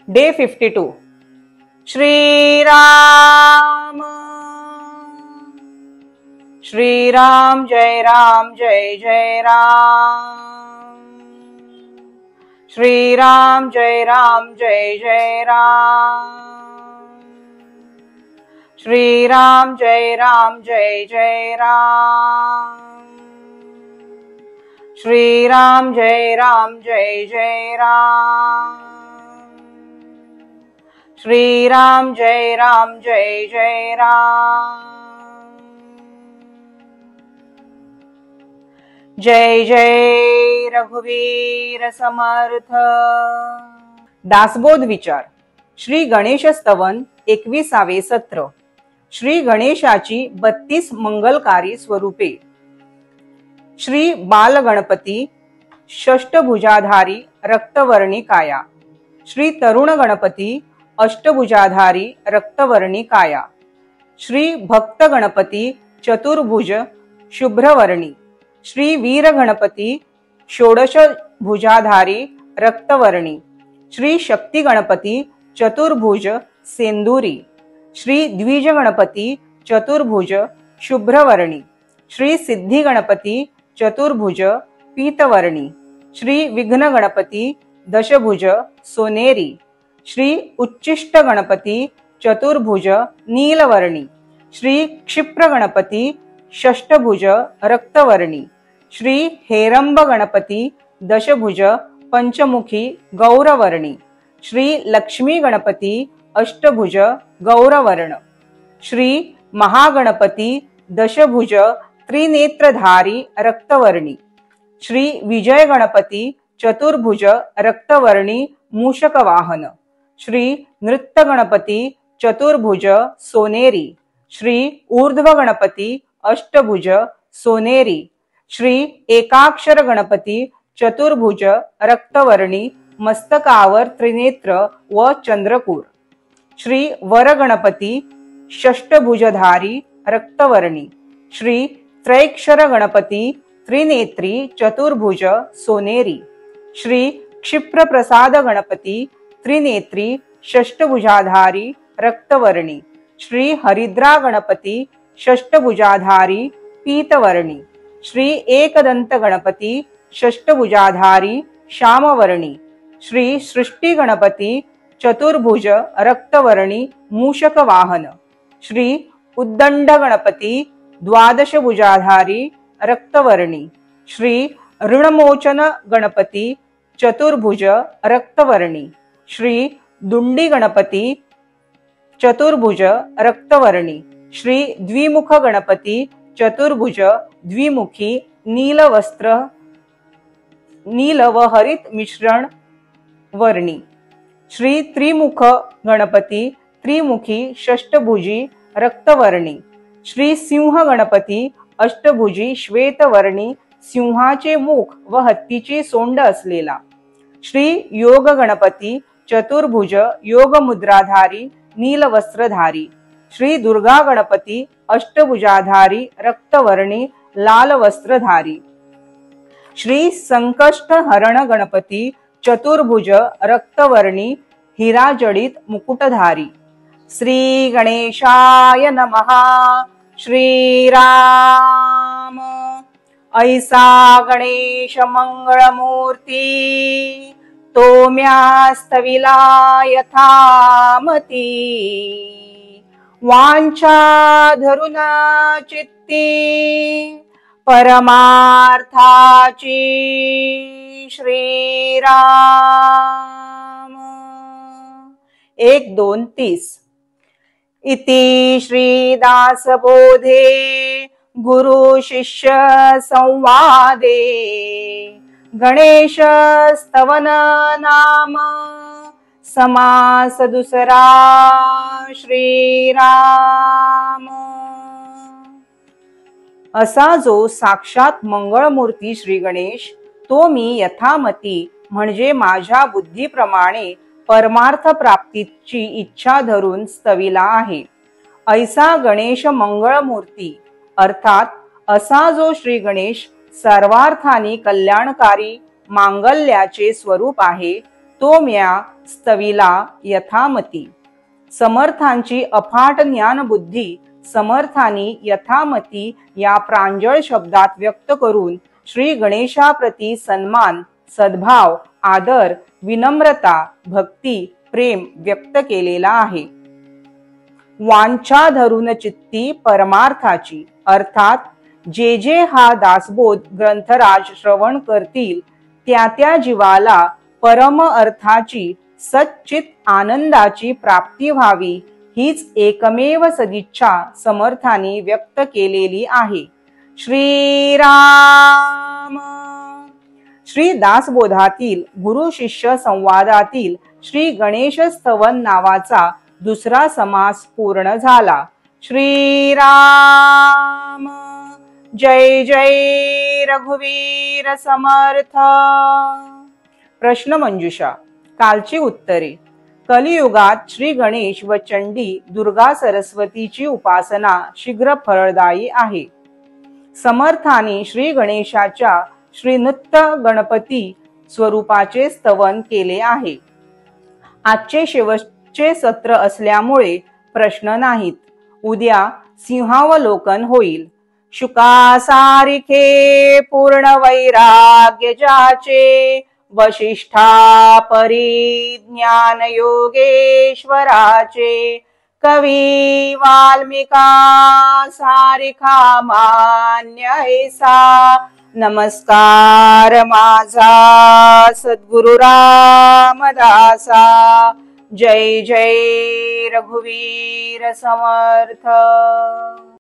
Day 52. Shriram Shriram जय राम जय जय राम। श्रीराम जय राम जय जय राम। श्रीराम जय राम जय जय राम। श्रीराम जय राम जय जय राम। श्रीराम जय राम जय जय राम। जय जय रघुवीर समर्थ। दासबोध विचार। श्री गणेश स्तवन 21वे सत्र। श्री गणेशाची 32 मंगलकारी स्वरूपे। श्री बालगणपती षष्टभुजाधारी रक्तवर्णी काया। श्री तरुण गणपती अष्टभुजाधारी रक्तवर्णी काया। श्री भक्त गणपती चतुर्भुज शुभ्रवर्णी। श्री वीर गणपती षोडश भुजाधारी रक्तवर्णी। श्री शक्ती गणपती चतुर्भुज सेंदुरी। श्री द्विज गणपती चतुर्भुज शुभ्रवर्णी। श्री सिद्धी गणपती चतुर्भुज पीतवर्णी। श्री विघ्न गणपती दशभुज सोनेरी। श्री उच्चिष्ट गणपती चतुर्भुज नीलवर्णी। श्री क्षिप्र गणपती षष्टभुज रक्तवर्णी। श्री हेरंब गणपती दशभुज पंचमुखी गौरवर्णी। श्री लक्ष्मी गणपती अष्टभुज गौरवर्ण। श्री महागणपती दशभुज त्रिनेत्रधारी रक्तवर्णी। श्री विजय गणपती चतुर्भुज रक्तवर्णी मूषक वाहन। श्री नृत्य गणपती चतुर्भुज सोनेरी। श्री ऊर्ध्व गणपती अष्टभुज सोनेरी। श्री एकाक्षर गणपती चतुर्भुज रक्तवर्णी मस्तकावर त्रिनेत्र व चंद्रकूर। श्री वर गणपती षष्टभुजधारी रक्तवर्णी। श्री त्रैक्षर गणपती त्रिनेत्री चतुर्भुज सोनेरी। श्री क्षिप्र प्रसाद गणपती त्रिनेत्री षष्टभुजाधारी रक्तवर्णी। श्री हरिद्रा गणपती षष्टभुजाधारी पीतवर्णी। श्री एकदंत गणपती षष्टभुजाधारी श्यामवर्णी। श्री सृष्टि गणपती चतुर्भुज रक्तवर्णी मूषक वाहन। श्री उद्दंड गणपती द्वादश भुजाधारी रक्तवर्णी। श्री ऋणमोचन गणपती चतुर्भुज रक्तवर्णी। श्री दुंडी गणपती चतुर्भुज रक्तवर्णी। श्री द्विमुख गणपती चतुर्भुज द्विमुखी नील वस्त्र नील व हरित मिश्रण वर्णी। श्री त्रिमुख गणपती त्रिमुखी षष्टभुजी रक्तवर्णी। श्री सिंह गणपती अष्टभुजी श्वेतवर्णी सिंहाचे मुख व हत्तीची सोंड असलेला। श्री योग गणपती चतुर्भुज योग मुद्राधारी नील वस्त्रधारी। श्री दुर्गा गणपती अष्टभुजाधारी रक्तवर्णी लाल वस्त्रधारी। श्री संकष्ट हरण गणपती चतुर्भुज रक्तवर्णी हिराजडित मुकुटधारी। श्री गणेशाय नमः। श्रीराम ऐसा गणेश मंगळमूर्ती तोम्यास्तविला यथामती। वांछा धरुना चित्ती परमार्थाची। श्रीराम 1-2-30। इति श्रीदासबोधे गुरु शिष्य संवादे गणेश स्तवन नाम समास दुसरा। श्रीराम। असा जो साक्षात मंगळमूर्ती श्री गणेश तो मी यथामती म्हणजे माझ्या बुद्धीप्रमाणे परमार्थ प्राप्तीची इच्छा धरून स्तविला आहे। ऐसा गणेश मंगळमूर्ती अर्थात असा जो श्री गणेश सर्वार्थानी कल्याणकारी मांगल्याचे स्वरूप आहे तो म्या स्तविला यथामती। समर्थांची अफाट ज्ञानबुद्धी समर्थांनी यथामती या प्रांजळ शब्दात व्यक्त करून श्री गणेशाप्रती सन्मान, सद्भाव, आदर, विनम्रता, भक्ती, प्रेम व्यक्त केलेला आहे। वांछा धरून चित्ती परमार्थाची, अर्थात जे जे हा दासबोध ग्रंथराज श्रवण करतील त्या त्या जीवाला परम अर्थाची सच्चित आनंदाची प्राप्ती व्हावी हीच एकमेव सदिच्छा समर्थांनी व्यक्त केलेली आहे। श्रीराम। श्री दासबोधातील गुरु शिष्य संवादातील श्री गणेश स्तवन नावाचा दुसरा समास पूर्ण झाला। श्रीराम। जय जय रघुवीर समर्थ। प्रश्न मंजुषा। कालची उत्तरे। कलियुगात श्री गणेश व चंडी दुर्गा सरस्वतीची उपासना शीघ्र फलदायी आहे। समर्थांनी श्री गणेशाच्या श्रीनृत्य गणपती स्वरूपाचे स्तवन केले आहे। आजचे शेवटचे सत्र असल्यामुळे प्रश्न नाहीत। उद्या सिंहावलोकन होईल। शुकासारिखे पूर्ण वैराग्य जाचे, वशिष्ठा परिज्ञान योगेश्वराचे, कवी वाल्मिका सारिखा मान्य ऐसा। नमस्कार माझा सद्गुरु रामदासा। जय जय रघुवीर समर्थ।